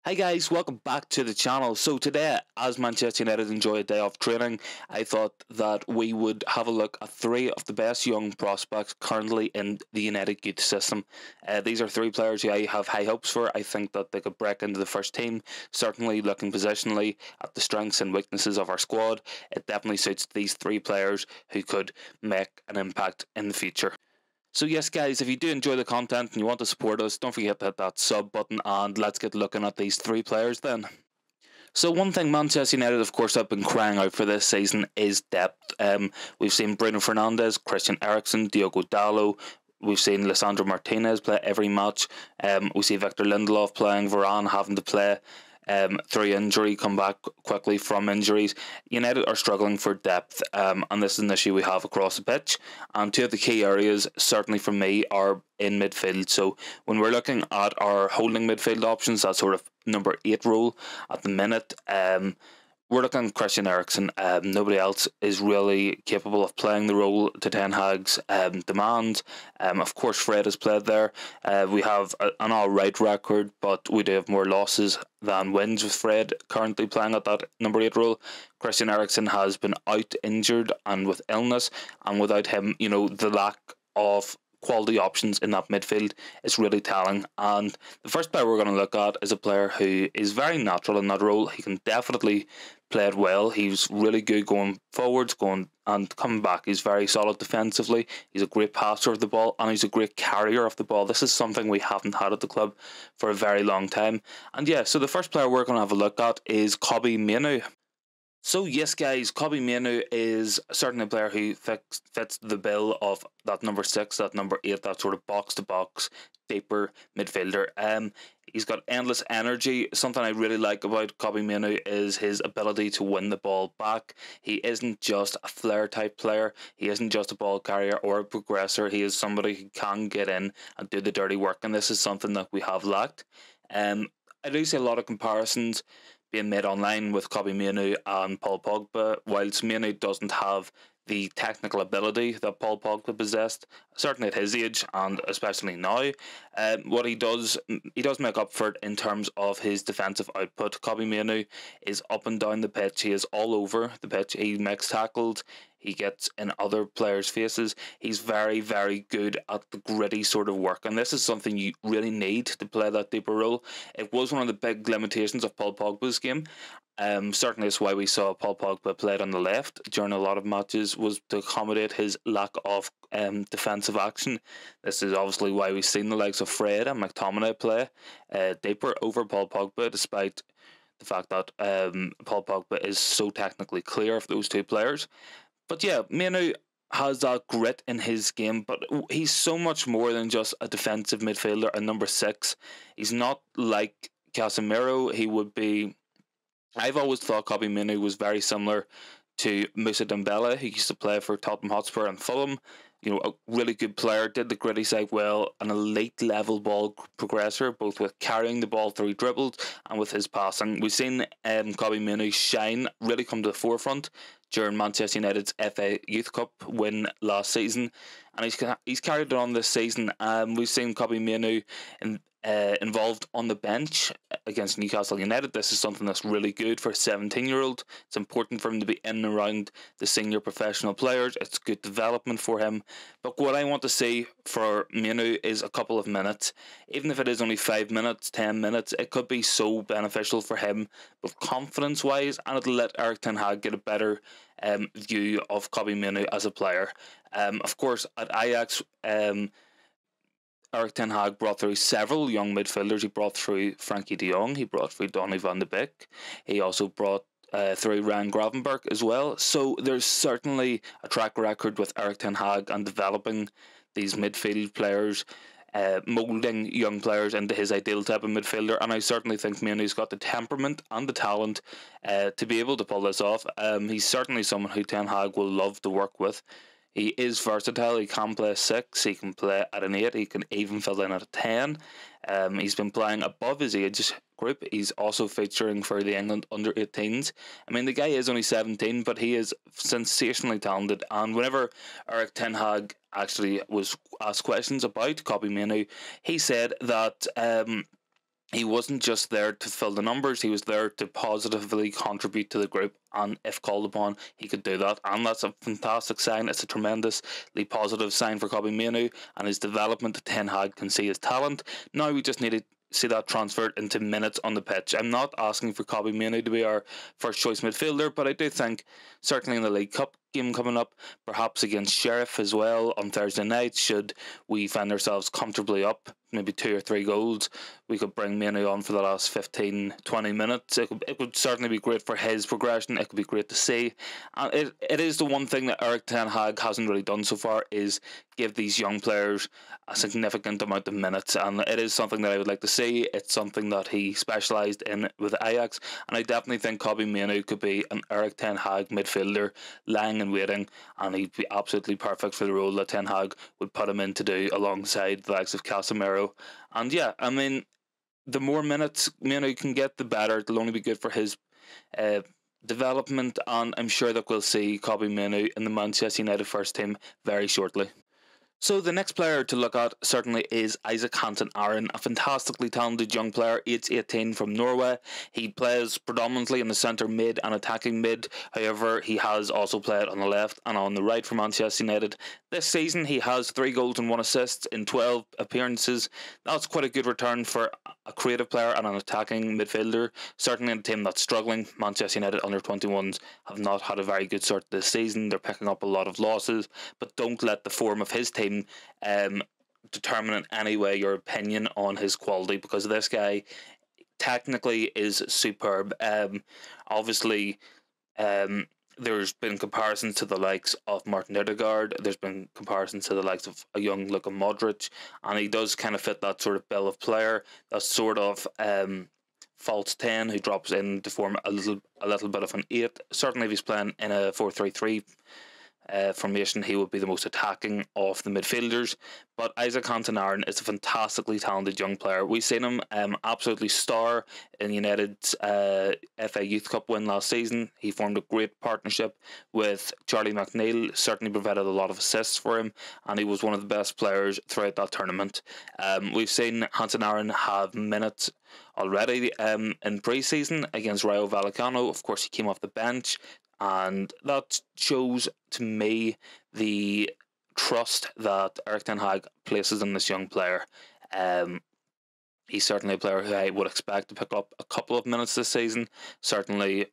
Hi guys, welcome back to the channel. So today, as Manchester United enjoy a day off training, I thought that we would have a look at three of the best young prospects currently in the United youth system. These are three players who I have high hopes for. I think that they could break into the first team. Certainly looking positionally at the strengths and weaknesses of our squad, it definitely suits these three players who could make an impact in the future. So yes guys, if you do enjoy the content and you want to support us, don't forget to hit that sub button and let's get looking at these three players then. So one thing Manchester United of course have been crying out for this season is depth. We've seen Bruno Fernandez, Christian Eriksen, Diogo Dalot. We've seen Lisandro Martinez play every match. We see Victor Lindelof playing, Varane having to play through injury, come back quickly from injuries. United are struggling for depth, and this is an issue we have across the pitch. And two of the key areas, certainly for me, are in midfield. So when we're looking at our holding midfield options, that sort of number 8 role at the minute, we're looking at Christian Eriksen. Nobody else is really capable of playing the role to tenhag's demands. Of course, Fred has played there. We have an alright record, but we do have more losses than wins with Fred currently playing at that number 8 role. Christian Eriksen has been out injured and with illness, and without him, the lack of quality options in that midfield is really telling. And the first player we're going to look at is a player who is very natural in that role. He can definitely play it well. He's really good going forwards, going and coming back. He's very solid defensively. He's a great passer of the ball, and he's a great carrier of the ball. This is something we haven't had at the club for a very long time. And yeah, so the first player we're going to have a look at is Kobbie Mainoo. So yes guys, Kobbie Mainoo is certainly a player who fits the bill of that number 6, that number 8, that sort of box-to-box, deeper midfielder. He's got endless energy. Something I really like about Kobbie Mainoo is his ability to win the ball back. He isn't just a flair type player. He isn't just a ball carrier or a progressor. He is somebody who can get in and do the dirty work, and this is something that we have lacked. I do see a lot of comparisons being made online with Kobbie Mainoo and Paul Pogba, whilst Mainoo doesn't have the technical ability that Paul Pogba possessed, certainly at his age and especially now. What he does make up for it in terms of his defensive output. Kobbie Mainoo is up and down the pitch. He is all over the pitch. He makes tackles. He gets in other players' faces. He's very, very good at the gritty sort of work, and this is something you really need to play that deeper role. It was one of the big limitations of Paul Pogba's game. Certainly it's why we saw Paul Pogba played on the left during a lot of matches, was to accommodate his lack of defensive action. This is obviously why we've seen the likes of Fred and McTominay play deeper over Paul Pogba, despite the fact that Paul Pogba is so technically clear of those two players. But yeah, Mainoo has that grit in his game, but he's so much more than just a defensive midfielder and number 6. He's not like Casemiro. He would be... I've always thought Kobbie Mainoo was very similar to Moussa Dembele, who used to play for Tottenham Hotspur and Fulham. A really good player, did the gritty side well, an elite level ball progressor, both with carrying the ball through dribbles and with his passing. We've seen Kobbie Mainoo shine, really come to the forefront during Manchester United's FA Youth Cup win last season, and he's carried it on this season. We've seen Kobbie Mainoo involved on the bench against Newcastle United. This is something that's really good for a 17-year-old. It's important for him to be in and around the senior professional players. It's good development for him. But what I want to see for Mainoo is a couple of minutes. Even if it is only 5 minutes, 10 minutes, it could be so beneficial for him, both confidence-wise, and it'll let Erik ten Hag get a better view of Kobbie Mainoo as a player. Of course, at Ajax, Erik ten Hag brought through several young midfielders. He brought through Frankie de Jong. He brought through Donny van de Beek. He also brought through Ryan Gravenberch as well. So there's certainly a track record with Erik ten Hag and developing these midfield players, moulding young players into his ideal type of midfielder. And I certainly think Mainoo's got the temperament and the talent to be able to pull this off. He's certainly someone who ten Hag will love to work with. He is versatile. He can play 6, he can play at an 8, he can even fill in at a 10. He's been playing above his age group. He's also featuring for the England under-18s. I mean, the guy is only 17, but he is sensationally talented. And whenever Erik ten Hag actually was asked questions about Kobbie Mainoo, he said that he wasn't just there to fill the numbers, he was there to positively contribute to the group, and if called upon, he could do that. And that's a fantastic sign. It's a tremendously positive sign for Kobbie Mainoo and his development. Ten Hag can see his talent. Now we just need to see that transferred into minutes on the pitch. I'm not asking for Kobbie Mainoo to be our first choice midfielder, but I do think, certainly in the League Cup game coming up, perhaps against Sheriff as well on Thursday night, should we find ourselves comfortably up, maybe 2 or 3 goals, we could bring Mainoo on for the last 15-20 minutes. It would certainly be great for his progression. It could be great to see. And it is the one thing that Erik ten Hag hasn't really done so far, is give these young players a significant amount of minutes, and it is something that I would like to see. It's something that he specialised in with Ajax, and I definitely think Kobbie Mainoo could be an Erik ten Hag midfielder, lying and waiting, and he'd be absolutely perfect for the role that Ten Hag would put him in to do alongside the likes of Casemiro. And yeah, I mean, the more minutes Mainoo can get, the better. It'll only be good for his development, and I'm sure that we'll see Kobbie Mainoo in the Manchester United first team very shortly. So the next player to look at certainly is Isak Hansen Aaoren, a fantastically talented young player, age 18, from Norway. He plays predominantly in the centre mid and attacking mid. However, he has also played on the left and on the right for Manchester United. This season he has 3 goals and 1 assist in 12 appearances. That's quite a good return for a creative player and an attacking midfielder. Certainly in a team that's struggling. Manchester United under-21s have not had a very good start this season. They're picking up a lot of losses, but don't let the form of his team determine in any way your opinion on his quality, because this guy technically is superb. Obviously, there's been comparisons to the likes of Martin Odegaard. There's been comparisons to the likes of a young Luka Modric, and he does kind of fit that sort of bill of player, that sort of false 10 who drops in to form a little bit of an 8. Certainly, if he's playing in a 4-3-3 formation, he would be the most attacking of the midfielders. But Isak Hansen Aaoren is a fantastically talented young player. We've seen him absolutely star in United's FA Youth Cup win last season. He formed a great partnership with Charlie McNeil, certainly provided a lot of assists for him, and he was one of the best players throughout that tournament. We've seen Hansen Aaoren have minutes already in pre-season against Rayo Vallecano. Of course, he came off the bench, and that shows to me the trust that Erik ten Hag places in this young player. He's certainly a player who I would expect to pick up a couple of minutes this season. Certainly,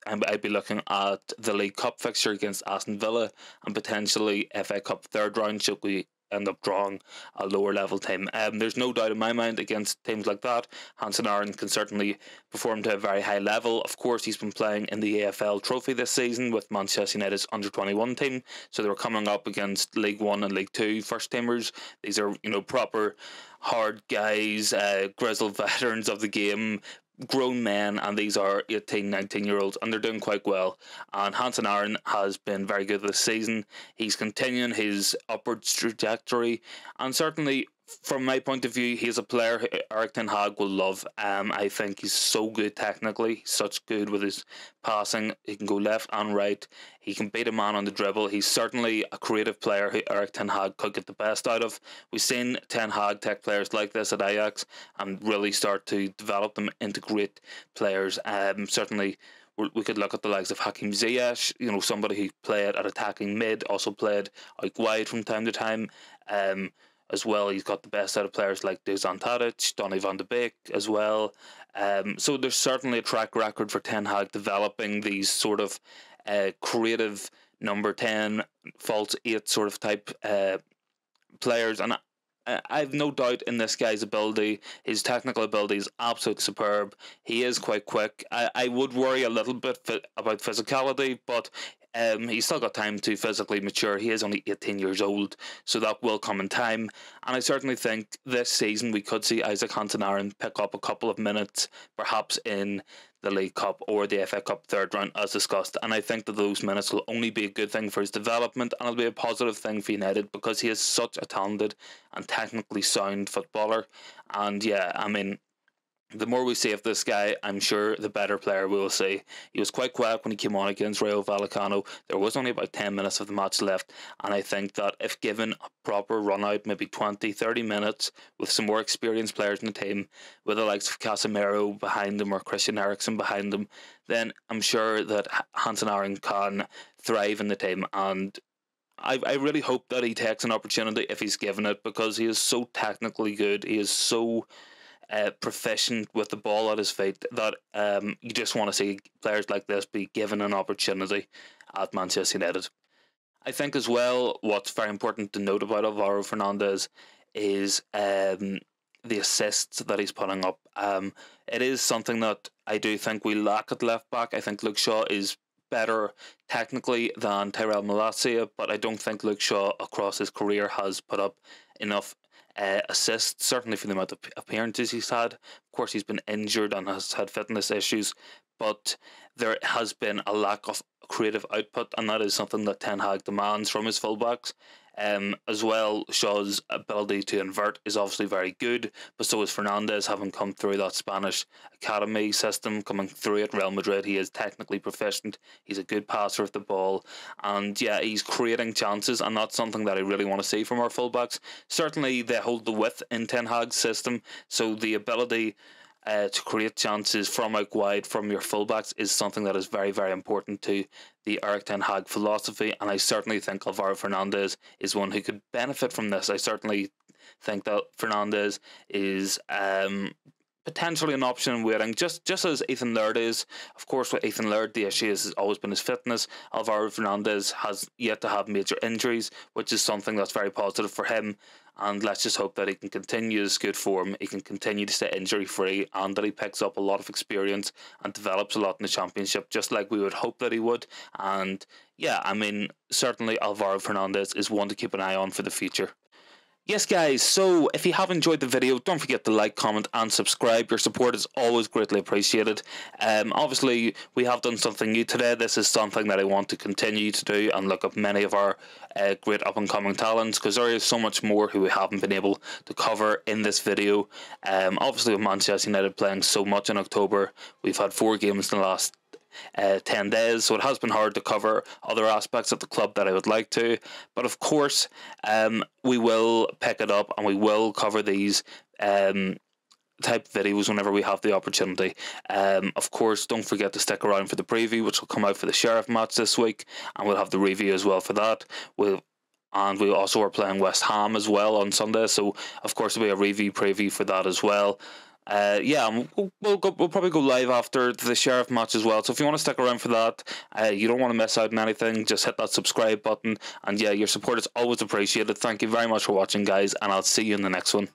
I'd be looking at the League Cup fixture against Aston Villa, and potentially FA Cup third round should we end up drawing a lower level team. There's no doubt in my mind, against teams like that, Hansen Aaoren can certainly perform to a very high level. Of course, he's been playing in the AFL Trophy this season with Manchester United's under-21 team, so they were coming up against League 1 and League 2 first teamers. These are, proper hard guys, grizzled veterans of the game, grown men, and these are 18-19-year-olds, and they're doing quite well. And Hansen Aaoren has been very good this season. He's continuing his upwards trajectory, and certainly from my point of view, he's a player who Erik ten Hag will love. I think he's so good technically, such good with his passing. He can go left and right. He can beat a man on the dribble. He's certainly a creative player who Erik ten Hag could get the best out of. We've seen Ten Hag take players like this at Ajax and really start to develop them into great players. Certainly, we could look at the likes of Hakim Ziyech, somebody who played at attacking mid, also played out wide from time to time. As well, he's got the best out of players like Dusan Tadic, Donny van de Beek as well. So there's certainly a track record for Ten Hag developing these sort of creative number 10, false 8 sort of type players. And I've no doubt in this guy's ability. His technical ability is absolutely superb. He is quite quick. I would worry a little bit about physicality, but he's still got time to physically mature. He is only 18 years old, so that will come in time. And I certainly think this season we could see Isak Hansen Aaoren pick up a couple of minutes, perhaps in the League Cup or the FA Cup third round, as discussed. And I think that those minutes will only be a good thing for his development, and it'll be a positive thing for United, because he is such a talented and technically sound footballer. And yeah, I mean, the more we see of this guy, I'm sure the better player we will see. He was quite quiet when he came on against Rayo Vallecano. There was only about 10 minutes of the match left, and I think that if given a proper run out, maybe 20-30 minutes, with some more experienced players in the team, with the likes of Casemiro behind him or Christian Eriksen behind him, then I'm sure that Hansen Aaoren can thrive in the team. And I really hope that he takes an opportunity if he's given it, because he is so technically good. He is so proficient with the ball at his feet that you just want to see players like this be given an opportunity at Manchester United. I think as well, what's very important to note about Alvaro Fernandez is the assists that he's putting up. It is something that I do think we lack at left back. I think Luke Shaw is better technically than Tyrell Malacia, but I don't think Luke Shaw across his career has put up enough assists, certainly for the amount of appearances he's had. Of course, he's been injured and has had fitness issues, but there has been a lack of creative output, and that is something that Ten Hag demands from his fullbacks. As well, Shaw's ability to invert is obviously very good, but so is Fernandez, having come through that Spanish academy system, coming through at Real Madrid. He is technically proficient. He's a good passer of the ball, and yeah, he's creating chances, and that's something that I really want to see from our fullbacks. Certainly, they hold the width in Ten Hag's system, so the ability to create chances from out wide from your fullbacks is something that is very, very important to the Erik ten Hag philosophy, and I certainly think Alvaro Fernandez is one who could benefit from this. I certainly think that Fernandez is potentially an option in waiting, just as Ethan Laird is. Of course, with Ethan Laird, the issue has always been his fitness. Alvaro Fernandez has yet to have major injuries, which is something that's very positive for him. And let's just hope that he can continue his good form, he can continue to stay injury-free, and that he picks up a lot of experience and develops a lot in the Championship, just like we would hope that he would. And yeah, I mean, certainly Alvaro Fernandez is one to keep an eye on for the future. Yes, guys, so if you have enjoyed the video, don't forget to like, comment and subscribe. Your support is always greatly appreciated. Obviously, we have done something new today. This is something that I want to continue to do and look up many of our great up-and-coming talents, because there is so much more who we haven't been able to cover in this video. Obviously, with Manchester United playing so much in October, we've had 4 games in the last 10 days, so it has been hard to cover other aspects of the club that I would like to, but of course we will pick it up and we will cover these type videos whenever we have the opportunity. Of course, don't forget to stick around for the preview, which will come out for the Sheriff match this week, and we'll have the review as well for that. And we also are playing West Ham as well on Sunday, so of course there'll be a review preview for that as well. Yeah, we'll probably go live after the Sheriff match as well. So if you want to stick around for that, you don't want to miss out on anything, just hit that subscribe button. And yeah, your support is always appreciated. Thank you very much for watching, guys, and I'll see you in the next one.